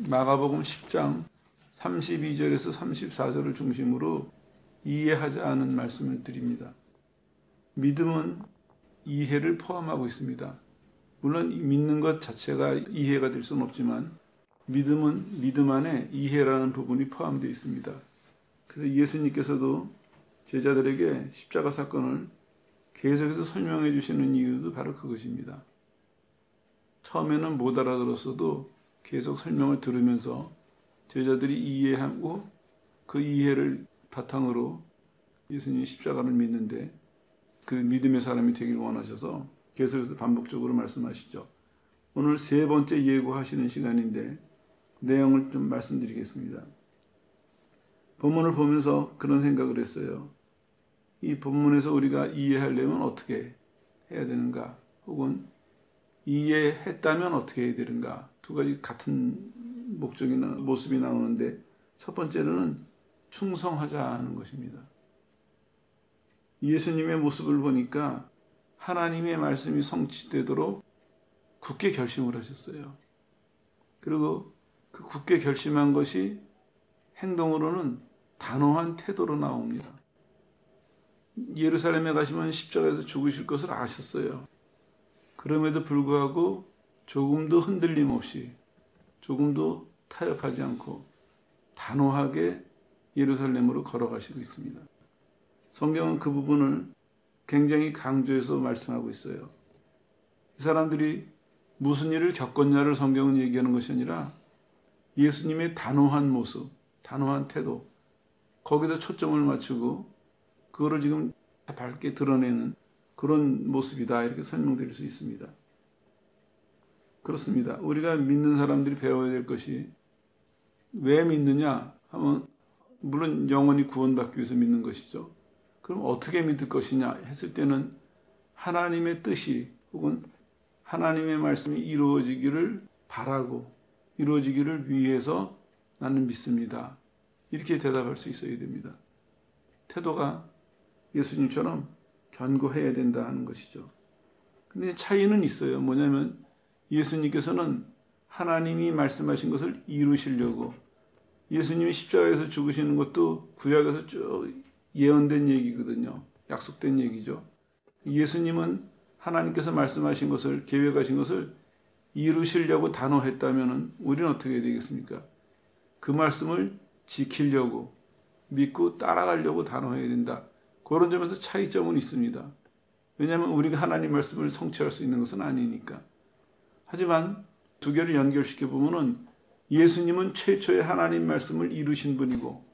마가복음 10장 32절에서 34절을 중심으로 이해하자는 말씀을 드립니다. 믿음은 이해를 포함하고 있습니다. 물론 믿는 것 자체가 이해가 될 수는 없지만 믿음은 믿음 안에 이해라는 부분이 포함되어 있습니다. 그래서 예수님께서도 제자들에게 십자가 사건을 계속해서 설명해 주시는 이유도 바로 그것입니다. 처음에는 못 알아들었어도 계속 설명을 들으면서 제자들이 이해하고 그 이해를 바탕으로 예수님이 십자가를 믿는데 그 믿음의 사람이 되길 원하셔서 계속해서 반복적으로 말씀하시죠. 오늘 세 번째 예고하시는 시간인데 내용을 좀 말씀드리겠습니다. 본문을 보면서 그런 생각을 했어요. 이 본문에서 우리가 이해하려면 어떻게 해야 되는가? 혹은 이해했다면 어떻게 해야 되는가? 두 가지 같은 목적이나 모습이 나오는데 첫 번째로는 충성하자는 것입니다. 예수님의 모습을 보니까 하나님의 말씀이 성취되도록 굳게 결심을 하셨어요. 그리고 그 굳게 결심한 것이 행동으로는 단호한 태도로 나옵니다. 예루살렘에 가시면 십자가에서 죽으실 것을 아셨어요. 그럼에도 불구하고 조금도 흔들림 없이 조금도 타협하지 않고 단호하게 예루살렘으로 걸어가시고 있습니다. 성경은 그 부분을 굉장히 강조해서 말씀하고 있어요. 이 사람들이 무슨 일을 겪었냐를 성경은 얘기하는 것이 아니라 예수님의 단호한 모습, 단호한 태도, 거기다 초점을 맞추고 그거를 지금 밝게 드러내는 그런 모습이다 이렇게 설명드릴 수 있습니다. 그렇습니다. 우리가 믿는 사람들이 배워야 될 것이 왜 믿느냐 하면 물론 영원히 구원받기 위해서 믿는 것이죠. 그럼 어떻게 믿을 것이냐 했을 때는 하나님의 뜻이 혹은 하나님의 말씀이 이루어지기를 바라고 이루어지기를 위해서 나는 믿습니다. 이렇게 대답할 수 있어야 됩니다. 태도가 예수님처럼 견고해야 된다 하는 것이죠. 근데 차이는 있어요. 뭐냐면 예수님께서는 하나님이 말씀하신 것을 이루시려고 예수님이 십자가에서 죽으시는 것도 구약에서 쭉 예언된 얘기거든요. 약속된 얘기죠. 예수님은 하나님께서 말씀하신 것을 계획하신 것을 이루시려고 단호했다면 우리는 어떻게 해야 되겠습니까? 그 말씀을 지키려고 믿고 따라가려고 단호해야 된다. 그런 점에서 차이점은 있습니다. 왜냐하면 우리가 하나님 말씀을 성취할 수 있는 것은 아니니까. 하지만 두 개를 연결시켜 보면은 예수님은 최초의 하나님 말씀을 이루신 분이고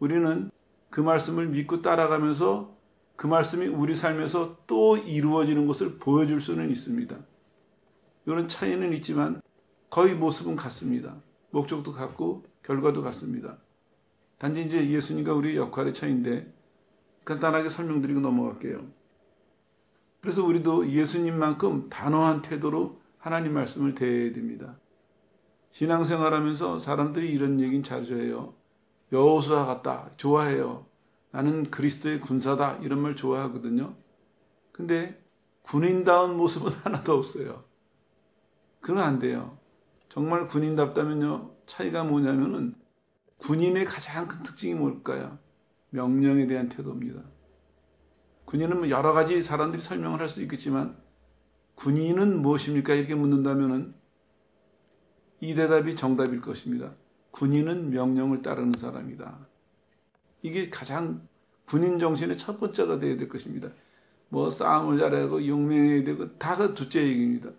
우리는 그 말씀을 믿고 따라가면서 그 말씀이 우리 삶에서 또 이루어지는 것을 보여줄 수는 있습니다. 이런 차이는 있지만 거의 모습은 같습니다. 목적도 같고 결과도 같습니다. 단지 이제 예수님과 우리의 역할의 차이인데 간단하게 설명드리고 넘어갈게요. 그래서 우리도 예수님만큼 단호한 태도로 하나님 말씀을 대해야 됩니다. 신앙생활하면서 사람들이 이런 얘기는 자주 해요. 여호수아 같다. 좋아해요. 나는 그리스도의 군사다. 이런 말 좋아하거든요. 근데 군인다운 모습은 하나도 없어요. 그건 안 돼요. 정말 군인답다면요. 차이가 뭐냐면은 군인의 가장 큰 특징이 뭘까요? 명령에 대한 태도입니다. 군인은 뭐 여러 가지 사람들이 설명을 할 수 있겠지만 군인은 무엇입니까? 이렇게 묻는다면은 이 대답이 정답일 것입니다. 군인은 명령을 따르는 사람이다. 이게 가장 군인 정신의 첫 번째가 되어야 될 것입니다. 뭐 싸움을 잘하고 용맹해야 되고 다가 둘째 얘기입니다.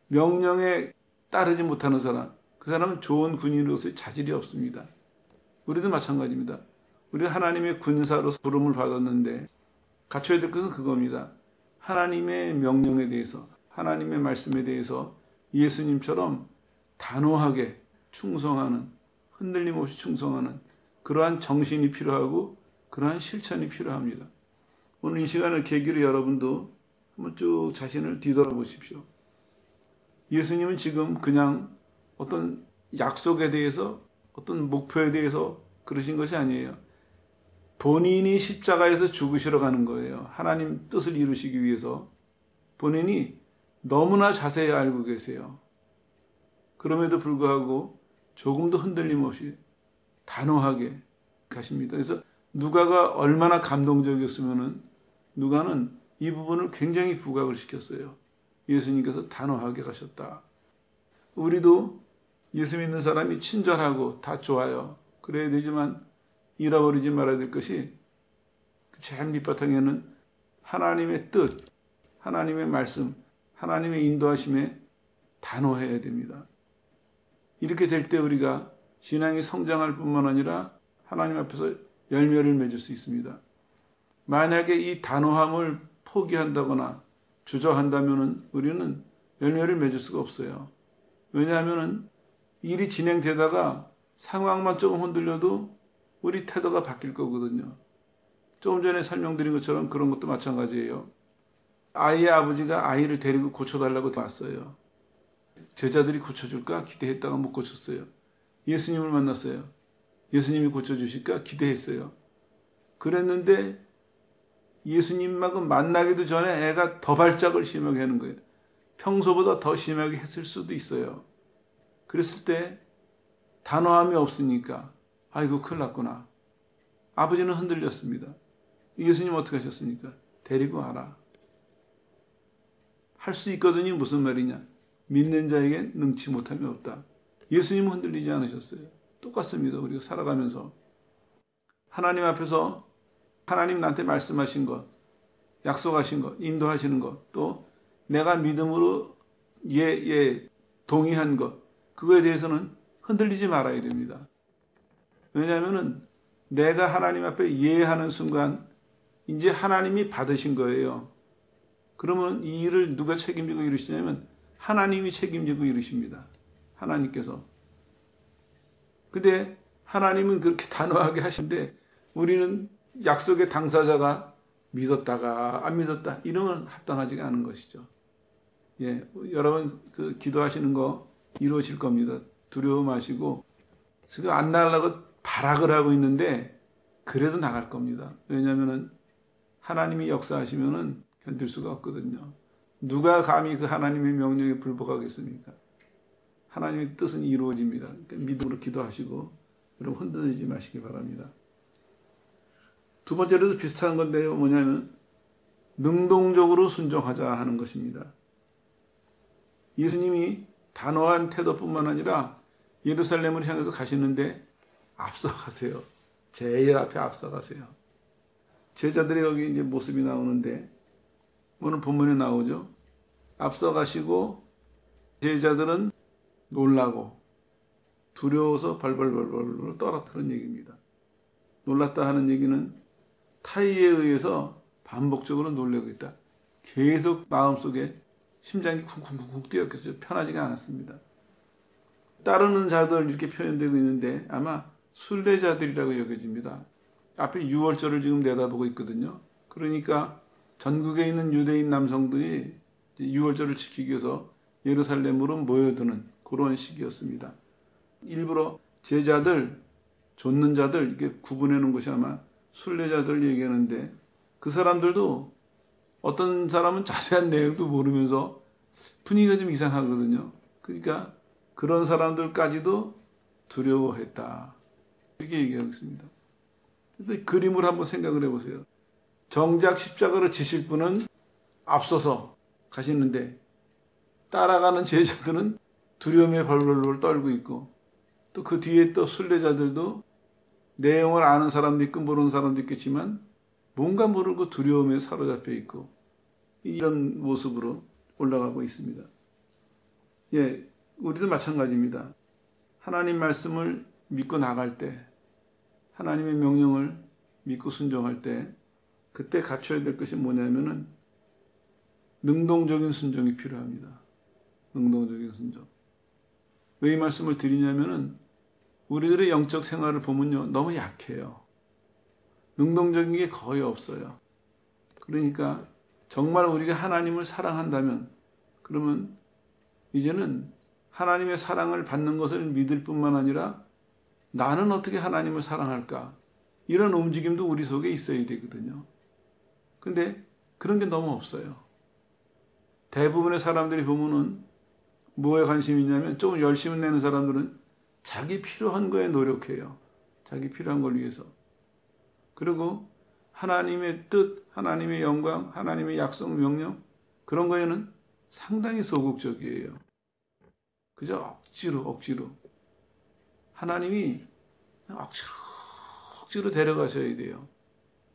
명령에 따르지 못하는 사람, 그 사람은 좋은 군인으로서의 자질이 없습니다. 우리도 마찬가지입니다. 우리가 하나님의 군사로 부름을 받았는데 갖춰야 될 것은 그겁니다. 하나님의 명령에 대해서, 하나님의 말씀에 대해서 예수님처럼 단호하게 충성하는, 흔들림 없이 충성하는 그러한 정신이 필요하고 그러한 실천이 필요합니다. 오늘 이 시간을 계기로 여러분도 한번 쭉 자신을 뒤돌아보십시오. 예수님은 지금 그냥 어떤 약속에 대해서 어떤 목표에 대해서 그러신 것이 아니에요. 본인이 십자가에서 죽으시러 가는 거예요. 하나님 뜻을 이루시기 위해서 본인이 너무나 자세히 알고 계세요. 그럼에도 불구하고 조금도 흔들림 없이 단호하게 가십니다. 그래서 누가가 얼마나 감동적이었으면은 누가는 이 부분을 굉장히 부각을 시켰어요. 예수님께서 단호하게 가셨다. 우리도 예수 믿는 사람이 친절하고 다 좋아요. 그래야 되지만 잃어버리지 말아야 될 것이 제일 밑바탕에는 하나님의 뜻, 하나님의 말씀, 하나님의 인도하심에 단호해야 됩니다. 이렇게 될 때 우리가 신앙이 성장할 뿐만 아니라 하나님 앞에서 열매를 맺을 수 있습니다. 만약에 이 단호함을 포기한다거나 주저한다면 우리는 열매를 맺을 수가 없어요. 왜냐하면 일이 진행되다가 상황만 조금 흔들려도 우리 태도가 바뀔 거거든요. 조금 전에 설명드린 것처럼 그런 것도 마찬가지예요. 아이의 아버지가 아이를 데리고 고쳐달라고 왔어요. 제자들이 고쳐줄까 기대했다가 못 고쳤어요. 예수님을 만났어요. 예수님이 고쳐주실까 기대했어요. 그랬는데 예수님하고 만나기도 전에 애가 더 발작을 심하게 하는 거예요. 평소보다 더 심하게 했을 수도 있어요. 그랬을 때 단호함이 없으니까 아이고 큰일 났구나. 아버지는 흔들렸습니다. 예수님 어떻게 하셨습니까? 데리고 와라. 할 수 있거든요. 무슨 말이냐. 믿는 자에게 능치 못함이 없다. 예수님은 흔들리지 않으셨어요. 똑같습니다. 우리가 살아가면서 하나님 앞에서 하나님 나한테 말씀하신 것, 약속하신 것, 인도하시는 것, 또 내가 믿음으로 동의한 것, 그거에 대해서는 흔들리지 말아야 됩니다. 왜냐하면 내가 하나님 앞에 예하는 순간 이제 하나님이 받으신 거예요. 그러면 이 일을 누가 책임지고 이루시냐면 하나님이 책임지고 이루십니다. 하나님께서. 근데 하나님은 그렇게 단호하게 하시는데 우리는 약속의 당사자가 믿었다가 안 믿었다 이러면 합당하지가 않은 것이죠. 예, 여러분 그 기도하시는 거 이루어질 겁니다. 두려워 마시고 지금 안 나가려고 발악을 하고 있는데 그래도 나갈 겁니다. 왜냐하면은 하나님이 역사하시면은 견딜 수가 없거든요. 누가 감히 그 하나님의 명령에 불복하겠습니까? 하나님의 뜻은 이루어집니다. 그러니까 믿음으로 기도하시고 여러분 흔들리지 마시기 바랍니다. 두 번째로도 비슷한 건데요. 뭐냐면 능동적으로 순종하자 하는 것입니다. 예수님이 단호한 태도뿐만 아니라 예루살렘을 향해서 가시는데 앞서가세요. 제일 앞에 앞서가세요. 제자들의 여기 이제 모습이 나오는데 오늘 본문에 나오죠. 앞서가시고 제자들은 놀라고 두려워서 벌벌벌벌 떨었다 그런 얘기입니다. 놀랐다 하는 얘기는 타의에 의해서 반복적으로 놀라고 있다. 계속 마음속에 심장이 쿵쿵쿵쿵 뛰었겠죠. 편하지가 않았습니다. 따르는 자들 이렇게 표현되고 있는데 아마 순례자들이라고 여겨집니다. 앞에 유월절을 지금 내다보고 있거든요. 그러니까 전국에 있는 유대인 남성들이 유월절을 지키기 위해서 예루살렘으로 모여드는 그런 시기였습니다. 일부러 제자들, 좇는 자들 이렇게 구분해 놓은 것이 아마 순례자들 얘기하는데 그 사람들도 어떤 사람은 자세한 내용도 모르면서 분위기가 좀 이상하거든요. 그러니까 그런 사람들까지도 두려워했다. 이렇게 얘기하고 있습니다. 그래서 그림을 한번 생각을 해보세요. 정작 십자가를 지실 분은 앞서서 가시는데 따라가는 제자들은 두려움에 벌벌벌 떨고 있고 또 그 뒤에 또 순례자들도 내용을 아는 사람도 있고 모르는 사람도 있겠지만 뭔가 모르고 두려움에 사로잡혀 있고 이런 모습으로 올라가고 있습니다. 예, 우리도 마찬가지입니다. 하나님 말씀을 믿고 나갈 때 하나님의 명령을 믿고 순종할 때 그때 갖춰야 될 것이 뭐냐면은 능동적인 순종이 필요합니다. 능동적인 순종. 왜 이 말씀을 드리냐면은 우리들의 영적 생활을 보면요 너무 약해요. 능동적인 게 거의 없어요. 그러니까 정말 우리가 하나님을 사랑한다면 그러면 이제는 하나님의 사랑을 받는 것을 믿을 뿐만 아니라 나는 어떻게 하나님을 사랑할까? 이런 움직임도 우리 속에 있어야 되거든요. 근데 그런 게 너무 없어요. 대부분의 사람들이 보면은 뭐에 관심이 있냐면 조금 열심히 내는 사람들은 자기 필요한 거에 노력해요. 자기 필요한 걸 위해서. 그리고 하나님의 뜻, 하나님의 영광, 하나님의 약속, 명령 그런 거에는 상당히 소극적이에요. 그저 억지로. 하나님이 억지로 데려가셔야 돼요.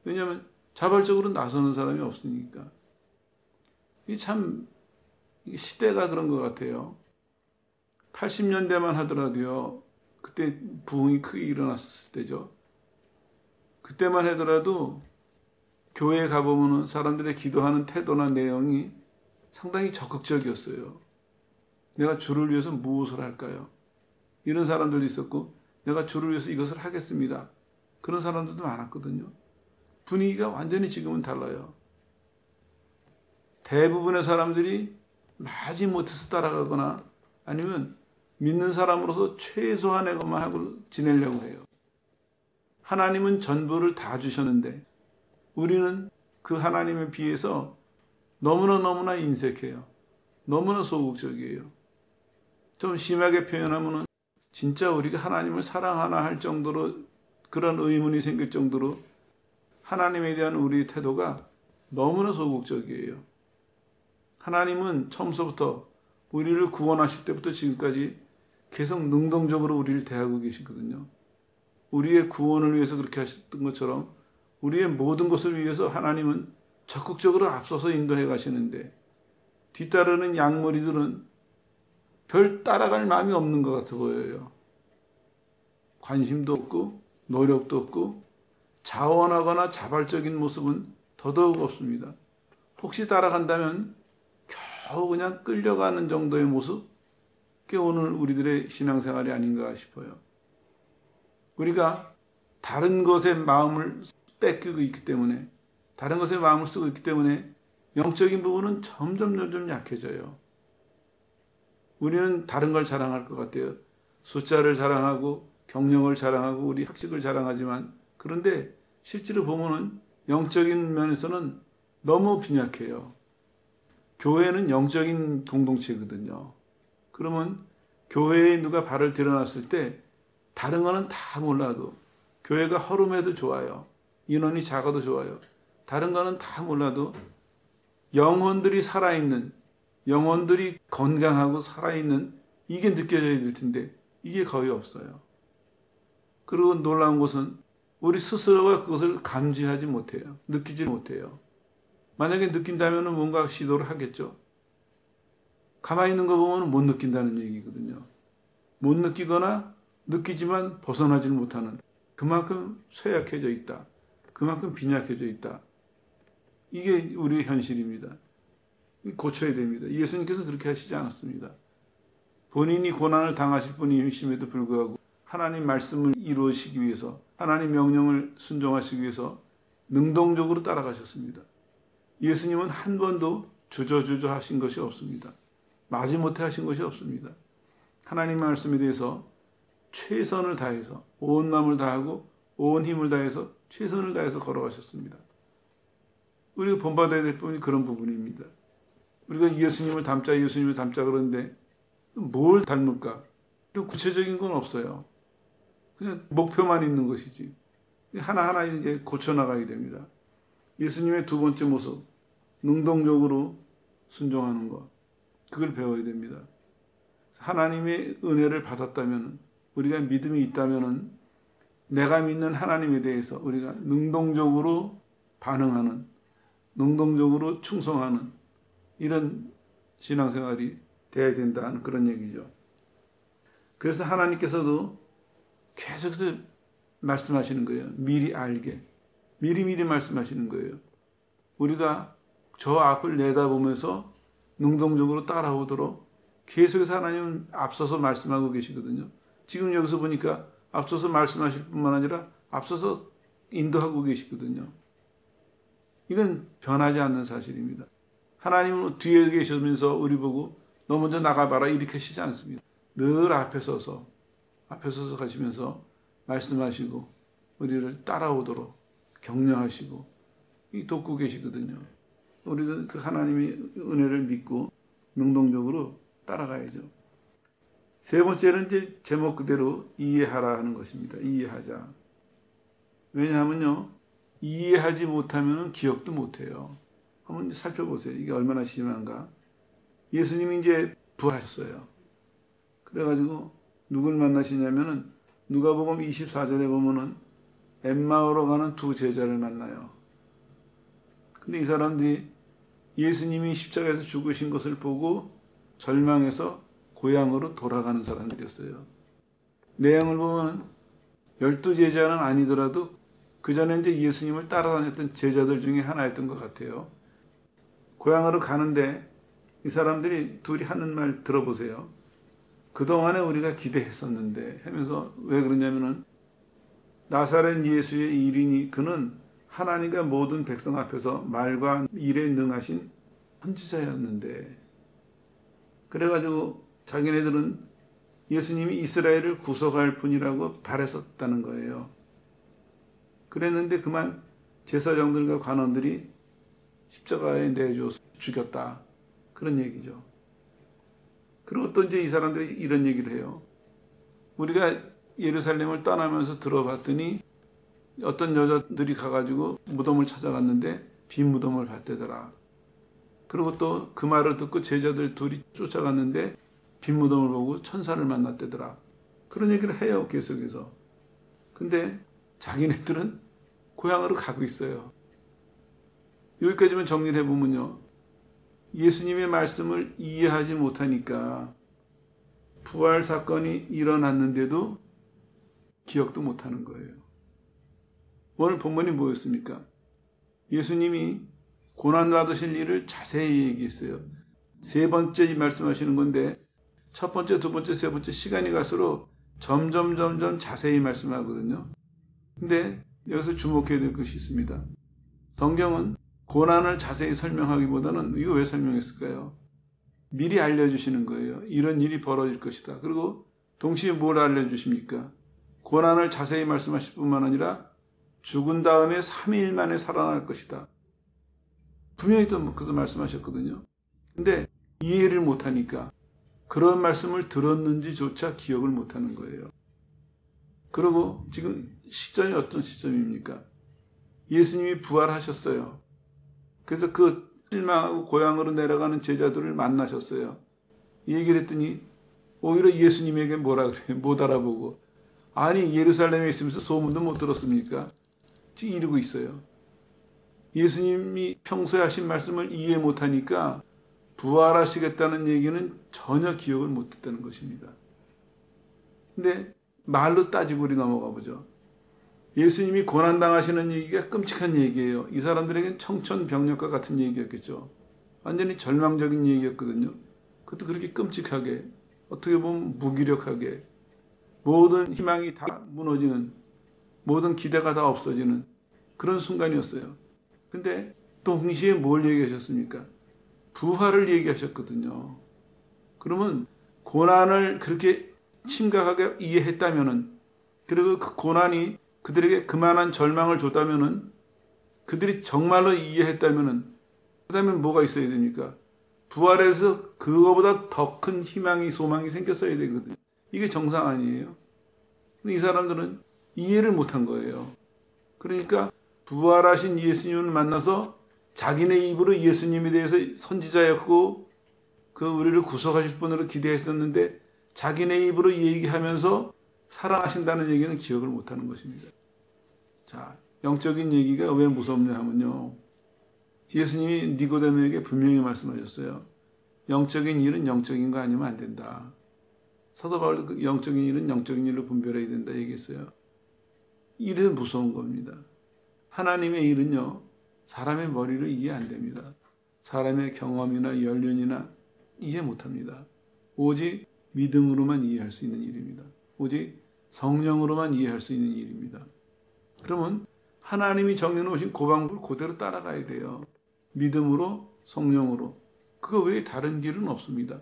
왜냐하면 자발적으로 나서는 사람이 없으니까. 이게 시대가 그런 것 같아요. 80년대만 하더라도요. 그때 부흥이 크게 일어났었을 때죠. 그때만 하더라도 교회에 가보면 사람들의 기도하는 태도나 내용이 상당히 적극적이었어요. 내가 주를 위해서 무엇을 할까요? 이런 사람들도 있었고 내가 주를 위해서 이것을 하겠습니다. 그런 사람들도 많았거든요. 분위기가 완전히 지금은 달라요. 대부분의 사람들이 마지못해서 따라가거나 아니면 믿는 사람으로서 최소한의 것만 하고 지내려고 해요. 하나님은 전부를 다 주셨는데 우리는 그 하나님에 비해서 너무나 인색해요. 너무나 소극적이에요. 좀 심하게 표현하면 진짜 우리가 하나님을 사랑하나 할 정도로 그런 의문이 생길 정도로 하나님에 대한 우리의 태도가 너무나 소극적이에요. 하나님은 처음서부터 우리를 구원하실 때부터 지금까지 계속 능동적으로 우리를 대하고 계시거든요. 우리의 구원을 위해서 그렇게 하셨던 것처럼 우리의 모든 것을 위해서 하나님은 적극적으로 앞서서 인도해 가시는데 뒤따르는 양머리들은 별 따라갈 마음이 없는 것 같아 보여요. 관심도 없고 노력도 없고 자원하거나 자발적인 모습은 더더욱 없습니다. 혹시 따라간다면 겨우 그냥 끌려가는 정도의 모습? 그게 오늘 우리들의 신앙생활이 아닌가 싶어요. 우리가 다른 것에 마음을 뺏기고 있기 때문에 다른 것에 마음을 쓰고 있기 때문에 영적인 부분은 점점 약해져요. 우리는 다른 걸 자랑할 것 같아요. 숫자를 자랑하고 경력을 자랑하고 우리 학식을 자랑하지만 그런데 실제로 보면은 영적인 면에서는 너무 빈약해요. 교회는 영적인 공동체거든요. 그러면 교회에 누가 발을 들여놨을 때 다른 거는 다 몰라도 교회가 허름해도 좋아요. 인원이 작아도 좋아요. 다른 거는 다 몰라도 영혼들이 살아있는, 영혼들이 건강하고 살아있는 이게 느껴져야 될 텐데 이게 거의 없어요. 그리고 놀라운 것은 우리 스스로가 그것을 감지하지 못해요. 느끼지 못해요. 만약에 느낀다면 뭔가 시도를 하겠죠. 가만히 있는 거 보면 못 느낀다는 얘기거든요. 못 느끼거나 느끼지만 벗어나질 못하는 그만큼 쇠약해져 있다. 그만큼 빈약해져 있다. 이게 우리의 현실입니다. 고쳐야 됩니다. 예수님께서 그렇게 하시지 않았습니다. 본인이 고난을 당하실 분이심에도 불구하고 하나님 말씀을 이루시기 위해서 하나님 명령을 순종하시기 위해서 능동적으로 따라가셨습니다. 예수님은 한 번도 주저주저 하신 것이 없습니다. 마지못해 하신 것이 없습니다. 하나님 말씀에 대해서 최선을 다해서 온 마음을 다하고 온 힘을 다해서 최선을 다해서 걸어가셨습니다. 우리가 본받아야 될 부분이 그런 부분입니다. 우리가 예수님을 닮자 그러는데 뭘 닮을까? 구체적인 건 없어요. 그냥 목표만 있는 것이지. 하나하나 이제 고쳐나가야 됩니다. 예수님의 두 번째 모습, 능동적으로 순종하는 것. 그걸 배워야 됩니다. 하나님의 은혜를 받았다면, 우리가 믿음이 있다면, 내가 믿는 하나님에 대해서 우리가 능동적으로 반응하는, 능동적으로 충성하는 이런 신앙생활이 돼야 된다는 그런 얘기죠. 그래서 하나님께서도 계속해서 말씀하시는 거예요. 미리 알게. 미리 말씀하시는 거예요. 우리가 저 앞을 내다보면서 능동적으로 따라오도록 계속해서 하나님은 앞서서 말씀하고 계시거든요. 지금 여기서 보니까 앞서서 말씀하실 뿐만 아니라 앞서서 인도하고 계시거든요. 이건 변하지 않는 사실입니다. 하나님은 뒤에 계시면서 우리 보고 너 먼저 나가봐라 이렇게 하시지 않습니다. 늘 앞에 서서 가시면서 말씀하시고 우리를 따라오도록 격려하시고 돕고 계시거든요. 우리도 그 하나님의 은혜를 믿고 능동적으로 따라가야죠. 세 번째는 이제 제목 그대로 이해하라 하는 것입니다. 이해하자. 왜냐하면요, 이해하지 못하면 기억도 못해요. 한번 살펴보세요. 이게 얼마나 심한가. 예수님이 이제 부활하셨어요. 그래가지고 누굴 만나시냐면은 누가복음 24절에 보면은 엠마오로 가는 두 제자를 만나요. 근데 이 사람들이 예수님이 십자가에서 죽으신 것을 보고 절망해서 고향으로 돌아가는 사람들이었어요. 내용을 보면 12제자는 아니더라도 그 전에 이제 예수님을 따라다녔던 제자들 중에 하나였던 것 같아요. 고향으로 가는데 이 사람들이 둘이 하는 말 들어보세요. 그동안에 우리가 기대했었는데 하면서 왜 그러냐면은 나사렛 예수의 일이니 그는 하나님과 모든 백성 앞에서 말과 일에 능하신 선지자였는데, 그래가지고 자기네들은 예수님이 이스라엘을 구속할 분이라고 바랬었다는 거예요. 그랬는데 그만 제사장들과 관원들이 십자가에 내줘서 죽였다. 그런 얘기죠. 그리고 또 이제 이 사람들이 이런 얘기를 해요. 우리가 예루살렘을 떠나면서 들어봤더니 어떤 여자들이 가가지고 무덤을 찾아갔는데 빈 무덤을 봤대더라. 그리고 또 그 말을 듣고 제자들 둘이 쫓아갔는데 빈 무덤을 보고 천사를 만났대더라. 그런 얘기를 해요, 계속해서. 근데 자기네들은 고향으로 가고 있어요. 여기까지만 정리를 해보면요, 예수님의 말씀을 이해하지 못하니까 부활 사건이 일어났는데도 기억도 못하는 거예요. 오늘 본문이 뭐였습니까? 예수님이 고난받으실 일을 자세히 얘기했어요. 세 번째 말씀하시는 건데 첫 번째, 두 번째, 세 번째 시간이 갈수록 점점 자세히 말씀하거든요. 근데 여기서 주목해야 될 것이 있습니다. 성경은 고난을 자세히 설명하기보다는 이거 왜 설명했을까요? 미리 알려주시는 거예요. 이런 일이 벌어질 것이다. 그리고 동시에 뭘 알려주십니까? 고난을 자세히 말씀하실 뿐만 아니라 죽은 다음에 3일 만에 살아날 것이다. 분명히 또 그것도 말씀하셨거든요. 근데 이해를 못하니까 그런 말씀을 들었는지조차 기억을 못하는 거예요. 그리고 지금 시점이 어떤 시점입니까? 예수님이 부활하셨어요. 그래서 그 실망하고 고향으로 내려가는 제자들을 만나셨어요. 이 얘기를 했더니 오히려 예수님에게 뭐라 그래요? 못 알아보고. 아니, 예루살렘에 있으면서 소문도 못 들었습니까? 지금 이러고 있어요. 예수님이 평소에 하신 말씀을 이해 못하니까 부활하시겠다는 얘기는 전혀 기억을 못했다는 것입니다. 근데 말로 따지고 우리 넘어가 보죠. 예수님이 고난당하시는 얘기가 끔찍한 얘기예요. 이 사람들에겐 청천벽력과 같은 얘기였겠죠. 완전히 절망적인 얘기였거든요. 그것도 그렇게 끔찍하게, 어떻게 보면 무기력하게, 모든 희망이 다 무너지는, 모든 기대가 다 없어지는 그런 순간이었어요. 근데 동시에 뭘 얘기하셨습니까? 부활을 얘기하셨거든요. 그러면 고난을 그렇게 심각하게 이해했다면은, 그리고 그 고난이 그들에게 그만한 절망을 줬다면은, 그들이 정말로 이해했다면은, 그 다음에 뭐가 있어야 됩니까? 부활해서 그거보다 더 큰 희망이, 소망이 생겼어야 되거든요. 이게 정상 아니에요? 근데 이 사람들은 이해를 못한 거예요. 그러니까 부활하신 예수님을 만나서 자기네 입으로 예수님에 대해서 선지자였고 그 우리를 구속하실 분으로 기대했었는데 자기네 입으로 얘기하면서 살아나신다는 얘기는 기억을 못하는 것입니다. 자, 영적인 얘기가 왜 무섭냐 하면요, 예수님이 니고데모에게 분명히 말씀하셨어요. 영적인 일은 영적인 거 아니면 안 된다. 사도 바울도 영적인 일은 영적인 일로 분별해야 된다 얘기했어요. 이래서 무서운 겁니다. 하나님의 일은요, 사람의 머리로 이해 안 됩니다. 사람의 경험이나 연륜이나 이해 못합니다. 오직 믿음으로만 이해할 수 있는 일입니다. 오직 성령으로만 이해할 수 있는 일입니다. 그러면 하나님이 정해놓으신 그 방법을 그대로 따라가야 돼요. 믿음으로, 성령으로. 그거 외에 다른 길은 없습니다.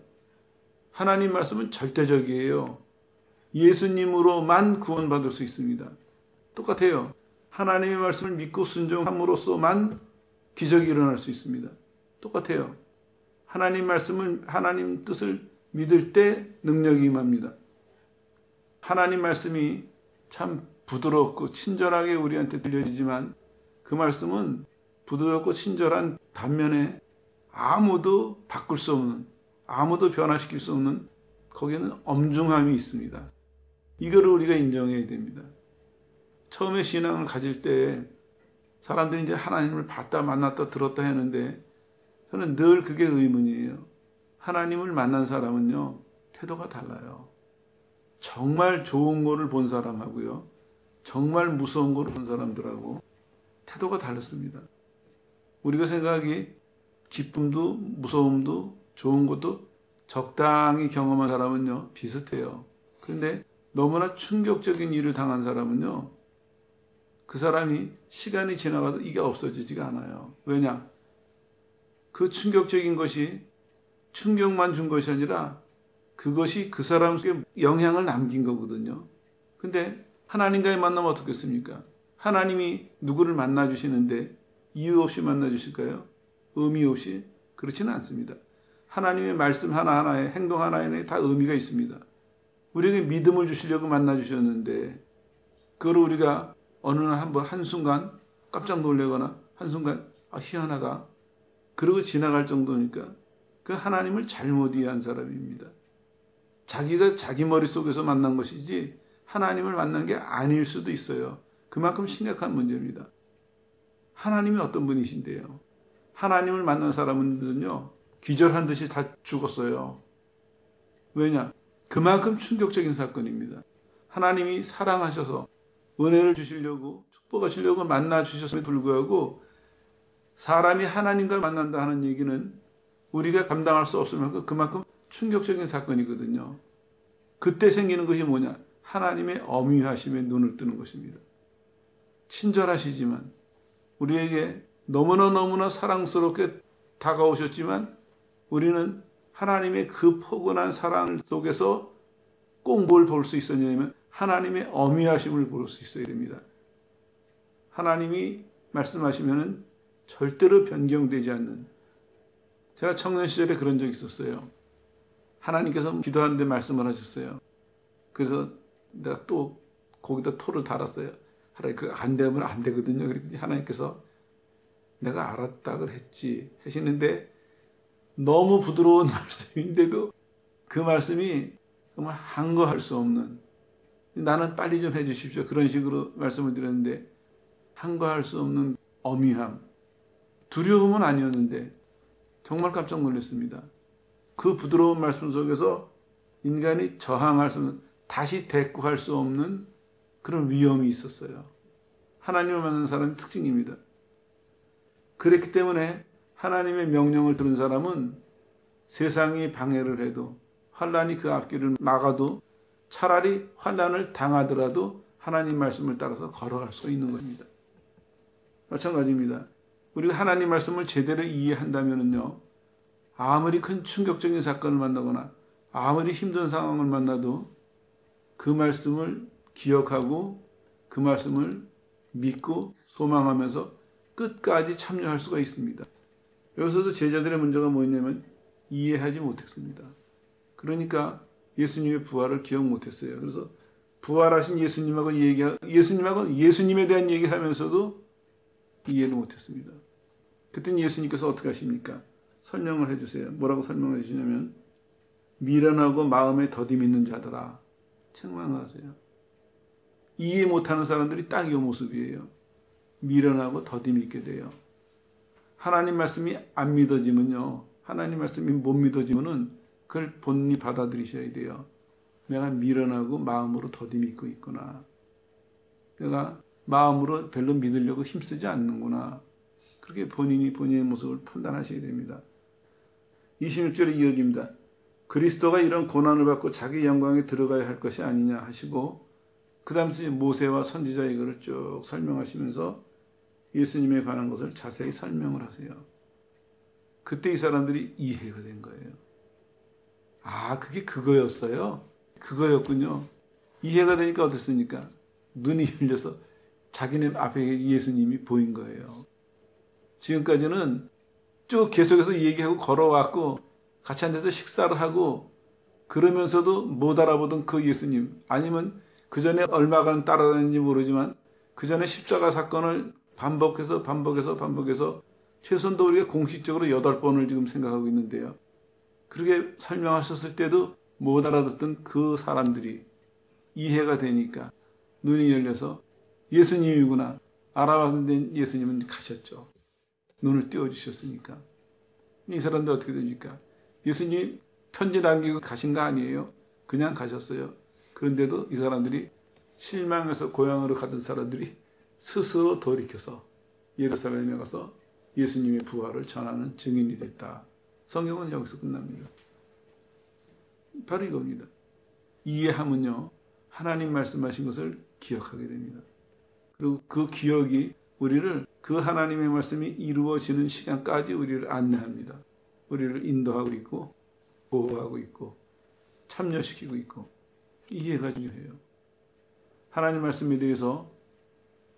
하나님 말씀은 절대적이에요. 예수님으로만 구원받을 수 있습니다. 똑같아요. 하나님의 말씀을 믿고 순종함으로써만 기적이 일어날 수 있습니다. 똑같아요. 하나님 말씀을, 하나님 뜻을 믿을 때 능력이 임합니다. 하나님 말씀이 참 부드럽고 친절하게 우리한테 들려지지만 그 말씀은 부드럽고 친절한 반면에 아무도 바꿀 수 없는, 아무도 변화시킬 수 없는 거기에는 엄중함이 있습니다. 이거를 우리가 인정해야 됩니다. 처음에 신앙을 가질 때 사람들이 이제 하나님을 봤다 만났다 들었다 했는데 저는 늘 그게 의문이에요. 하나님을 만난 사람은요, 태도가 달라요. 정말 좋은 거를 본 사람하고요, 정말 무서운 거를 본 사람들하고 태도가 달랐습니다. 우리가 생각하기 기쁨도 무서움도 좋은 것도 적당히 경험한 사람은요, 비슷해요. 그런데 너무나 충격적인 일을 당한 사람은요, 그 사람이 시간이 지나가도 이게 없어지지가 않아요. 왜냐? 그 충격적인 것이 충격만 준 것이 아니라 그것이 그 사람 속에 영향을 남긴 거거든요. 근데 하나님과의 만나면 어떻겠습니까? 하나님이 누구를 만나주시는데 이유 없이 만나주실까요? 의미 없이? 그렇지는 않습니다. 하나님의 말씀 하나하나에, 행동 하나하나에 다 의미가 있습니다. 우리에게 믿음을 주시려고 만나주셨는데 그걸 우리가 어느 날 한번 한순간 깜짝 놀래거나 한순간 희한하다 그러고 지나갈 정도니까 그 하나님을 잘못 이해한 사람입니다. 자기가 자기 머릿속에서 만난 것이지 하나님을 만난 게 아닐 수도 있어요. 그만큼 심각한 문제입니다. 하나님이 어떤 분이신데요? 하나님을 만난 사람은요, 기절한 듯이 다 죽었어요. 왜냐? 그만큼 충격적인 사건입니다. 하나님이 사랑하셔서 은혜를 주시려고 축복하시려고 만나 주셨음에 불구하고 사람이 하나님과 만난다 하는 얘기는 우리가 감당할 수 없을 만큼 그만큼 충격적인 사건이거든요. 그때 생기는 것이 뭐냐? 하나님의 어미하심에 눈을 뜨는 것입니다. 친절하시지만 우리에게 너무나 사랑스럽게 다가오셨지만 우리는 하나님의 그 포근한 사랑 속에서 꼭 뭘 볼 수 있었냐면 하나님의 어미하심을 볼 수 있어야 됩니다. 하나님이 말씀하시면 절대로 변경되지 않는, 제가 청년 시절에 그런 적이 있었어요. 하나님께서 기도하는데 말씀을 하셨어요. 그래서 내가 또 거기다 토를 달았어요. 하나님 그거 안 되면 안 되거든요. 그랬더니 하나님께서 내가 알았다 그랬지 하시는데 너무 부드러운 말씀인데도 그 말씀이 정말 한거할 수 없는, 나는 빨리 좀 해주십시오 그런 식으로 말씀을 드렸는데 한거할 수 없는 어미함, 두려움은 아니었는데 정말 깜짝 놀랐습니다. 그 부드러운 말씀 속에서 인간이 저항할 수 없는, 다시 대꾸할 수 없는 그런 위험이 있었어요. 하나님을 만난 사람의 특징입니다. 그랬기 때문에 하나님의 명령을 들은 사람은 세상이 방해를 해도 환란이 그 앞길을 막아도 차라리 환란을 당하더라도 하나님 말씀을 따라서 걸어갈 수 있는 겁니다. 마찬가지입니다. 우리가 하나님 말씀을 제대로 이해한다면요, 아무리 큰 충격적인 사건을 만나거나 아무리 힘든 상황을 만나도 그 말씀을 기억하고 그 말씀을 믿고 소망하면서 끝까지 참여할 수가 있습니다. 여기서도 제자들의 문제가 뭐였냐면 이해하지 못했습니다. 그러니까 예수님의 부활을 기억 못했어요. 그래서 부활하신 예수님하고 예수님에 대한 얘기를 하면서도 이해를 못했습니다. 그때는 예수님께서 어떻게 하십니까? 설명을 해주세요. 뭐라고 설명을 해주시냐면 미련하고 마음에 더디 믿는 자들아 책망을 하세요. 이해 못하는 사람들이 딱 이 모습이에요. 미련하고 더디 믿게 돼요. 하나님 말씀이 안 믿어지면요, 하나님 말씀이 못 믿어지면은 그걸 본인이 받아들이셔야 돼요. 내가 미련하고 마음으로 더디 믿고 있구나. 내가 마음으로 별로 믿으려고 힘쓰지 않는구나. 그렇게 본인의 모습을 판단하셔야 됩니다. 26절에 이어집니다. 그리스도가 이런 고난을 받고 자기 영광에 들어가야 할 것이 아니냐 하시고 그 다음에 모세와 선지자 이거를 쭉 설명하시면서 예수님에 관한 것을 자세히 설명을 하세요. 그때 이 사람들이 이해가 된 거예요. 아, 그게 그거였어요? 그거였군요. 이해가 되니까 어땠습니까? 눈이 열려서 자기네 앞에 예수님이 보인 거예요. 지금까지는 쭉 계속해서 얘기하고 걸어왔고 같이 앉아서 식사를 하고 그러면서도 못 알아보던 그 예수님, 아니면 그 전에 얼마간 따라다녔는지 모르지만 그 전에 십자가 사건을 반복해서 최소한도 우리가 공식적으로 8번을 지금 생각하고 있는데요. 그렇게 설명하셨을 때도 못 알아듣던 그 사람들이 이해가 되니까 눈이 열려서 예수님이구나. 알아봤는데 예수님은 가셨죠. 눈을 띄워주셨으니까. 이 사람들 어떻게 됩니까? 예수님이 편지 남기고 가신 거 아니에요? 그냥 가셨어요. 그런데도 이 사람들이 실망해서 고향으로 가던 사람들이 스스로 돌이켜서 예루살렘에 가서 예수님의 부활을 전하는 증인이 됐다. 성경은 여기서 끝납니다. 바로 이겁니다. 이해하면요, 하나님 말씀하신 것을 기억하게 됩니다. 그리고 그 기억이 우리를 그 하나님의 말씀이 이루어지는 시간까지 우리를 안내합니다. 우리를 인도하고 있고 보호하고 있고 참여시키고 있고 이해가 중요해요. 하나님 말씀에 대해서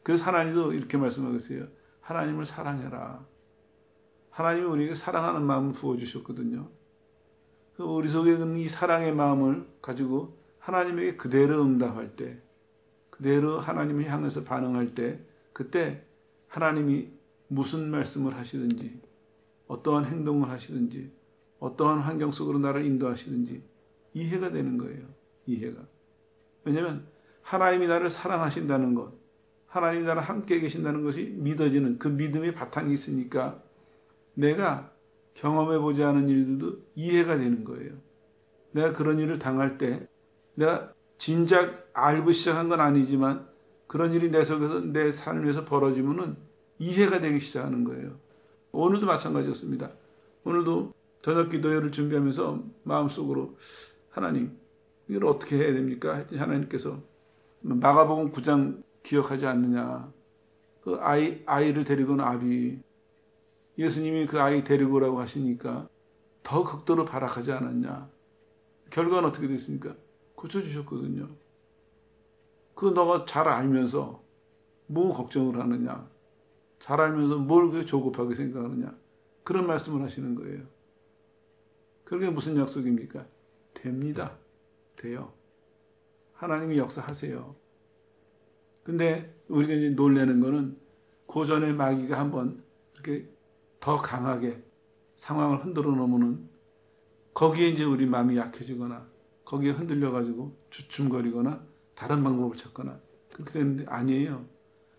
그래서 하나님도 이렇게 말씀하고 있어요. 하나님을 사랑해라. 하나님이 우리에게 사랑하는 마음을 부어주셨거든요. 우리 속에 있는 이 사랑의 마음을 가지고 하나님에게 그대로 응답할 때, 그대로 하나님을 향해서 반응할 때, 그때 하나님이 무슨 말씀을 하시든지, 어떠한 행동을 하시든지, 어떠한 환경 속으로 나를 인도하시든지 이해가 되는 거예요. 이해가. 왜냐하면 하나님이 나를 사랑하신다는 것, 하나님이 나랑 함께 계신다는 것이 믿어지는 그 믿음의 바탕이 있으니까 내가 경험해보지 않은 일들도 이해가 되는 거예요. 내가 그런 일을 당할 때 내가 진작 알고 시작한 건 아니지만 그런 일이 내 속에서 내 삶에서 벌어지면은 이해가 되기 시작하는 거예요. 오늘도 마찬가지였습니다. 오늘도 저녁 기도회를 준비하면서 마음속으로 하나님 이걸 어떻게 해야 됩니까? 했더니 하나님께서 마가복음 9장 기억하지 않느냐. 그 아이를 데리고 온 아비 예수님이 그 아이 데리고 오라고 하시니까 더 극도로 발악하지 않았냐. 결과는 어떻게 됐습니까? 고쳐주셨거든요. 그거 너가 잘 알면서 뭐 걱정을 하느냐. 잘 알면서 뭘 그렇게 조급하게 생각하느냐. 그런 말씀을 하시는 거예요. 그게 무슨 약속입니까? 됩니다. 돼요. 하나님이 역사하세요. 근데 우리가 이제 놀라는 거는 그 전에 마귀가 한번 이렇게 더 강하게 상황을 흔들어 놓으면은 거기에 이제 우리 마음이 약해지거나 거기에 흔들려가지고 주춤거리거나 다른 방법을 찾거나 그렇게 되는데 아니에요.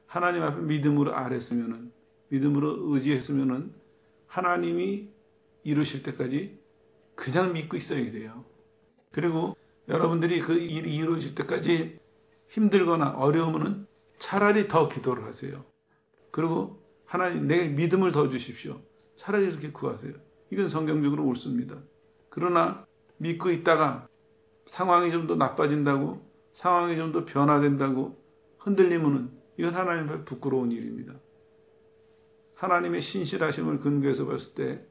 하나님 앞에 믿음으로 아랬으면은 믿음으로 의지했으면은 하나님이 이루실 때까지 그냥 믿고 있어야 돼요. 그리고 여러분들이 그 일이 이루어질 때까지 힘들거나 어려우면은 차라리 더 기도를 하세요. 그리고 하나님 내게 믿음을 더 주십시오. 차라리 이렇게 구하세요. 이건 성경적으로 옳습니다. 그러나 믿고 있다가 상황이 좀 더 나빠진다고 상황이 좀 더 변화된다고 흔들리면은 이건 하나님 앞에 부끄러운 일입니다. 하나님의 신실하심을 근거해서 봤을 때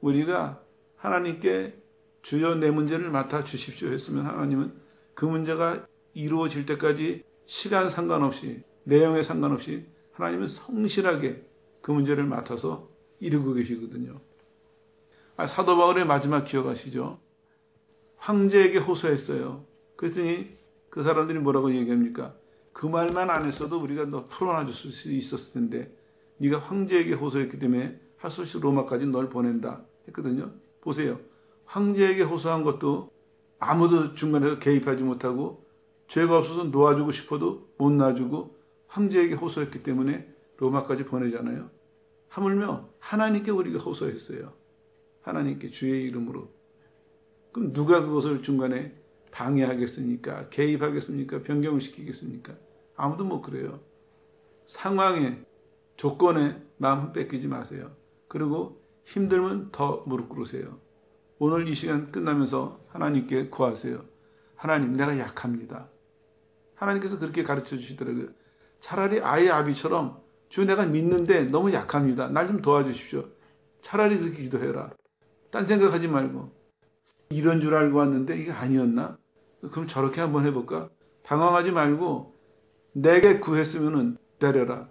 우리가 하나님께 주여 내 문제를 맡아 주십시오 했으면 하나님은 그 문제가 이루어질 때까지 시간 상관없이 내용에 상관없이 하나님은 성실하게 그 문제를 맡아서 이루고 계시거든요. 사도 바울의 마지막 기억하시죠? 황제에게 호소했어요. 그랬더니 그 사람들이 뭐라고 얘기합니까? 그 말만 안 했어도 우리가 너 풀어놔 줄 수 있었을 텐데 네가 황제에게 호소했기 때문에 할 수 없이 로마까지 널 보낸다 했거든요. 보세요. 황제에게 호소한 것도 아무도 중간에서 개입하지 못하고 죄가 없어서 놓아주고 싶어도 못 놔주고 황제에게 호소했기 때문에 로마까지 보내잖아요. 하물며 하나님께 우리가 호소했어요. 하나님께 주의 이름으로. 그럼 누가 그것을 중간에 방해하겠습니까? 개입하겠습니까? 변경을 시키겠습니까? 아무도 못 그래요. 상황에 조건에 마음 뺏기지 마세요. 그리고 힘들면 더 무릎 꿇으세요. 오늘 이 시간 끝나면서 하나님께 구하세요. 하나님 내가 약합니다. 하나님께서 그렇게 가르쳐 주시더라고요. 차라리 아이 아비처럼 주 내가 믿는데 너무 약합니다. 날 좀 도와주십시오. 차라리 그렇게 기도해라. 딴 생각하지 말고 이런 줄 알고 왔는데 이게 아니었나? 그럼 저렇게 한번 해볼까? 방황하지 말고 내게 구했으면 기다려라.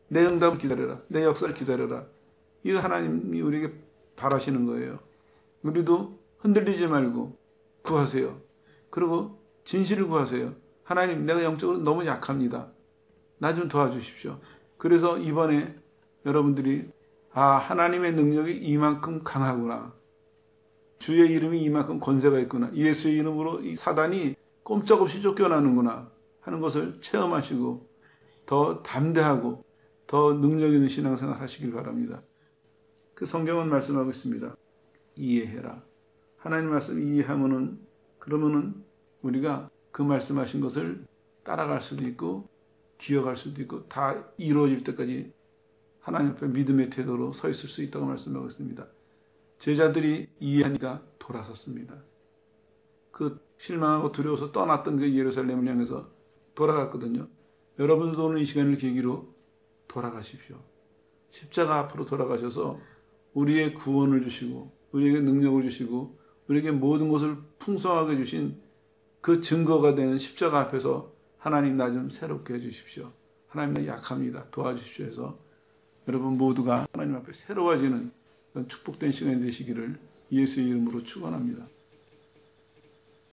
내 응답을 기다려라. 내 역사를 기다려라. 이거 하나님이 우리에게 바라시는 거예요. 우리도 흔들리지 말고 구하세요. 그리고 진실을 구하세요. 하나님, 내가 영적으로 너무 약합니다. 나 좀 도와주십시오. 그래서 이번에 여러분들이 하나님의 능력이 이만큼 강하구나. 주의 이름이 이만큼 권세가 있구나. 예수의 이름으로 이 사단이 꼼짝없이 쫓겨나는구나 하는 것을 체험하시고 더 담대하고 더 능력 있는 신앙생활 하시길 바랍니다. 그 성경은 말씀하고 있습니다. 이해해라. 하나님 말씀 이해하면은 그러면은 우리가 그 말씀하신 것을 따라갈 수도 있고 기억할 수도 있고 다 이루어질 때까지 하나님 앞에 믿음의 태도로 서 있을 수 있다고 말씀하고 있습니다. 제자들이 이해하니까 돌아섰습니다. 그 실망하고 두려워서 떠났던 그 예루살렘을 향해서 돌아갔거든요. 여러분도 오늘 이 시간을 계기로 돌아가십시오. 십자가 앞으로 돌아가셔서 우리의 구원을 주시고 우리에게 능력을 주시고 우리에게 모든 것을 풍성하게 주신 그 증거가 되는 십자가 앞에서 하나님 나 좀 새롭게 해주십시오. 하나님 나 약합니다. 도와주십시오 해서 여러분 모두가 하나님 앞에 새로워지는 그런 축복된 시간이 되시기를 예수의 이름으로 축원합니다.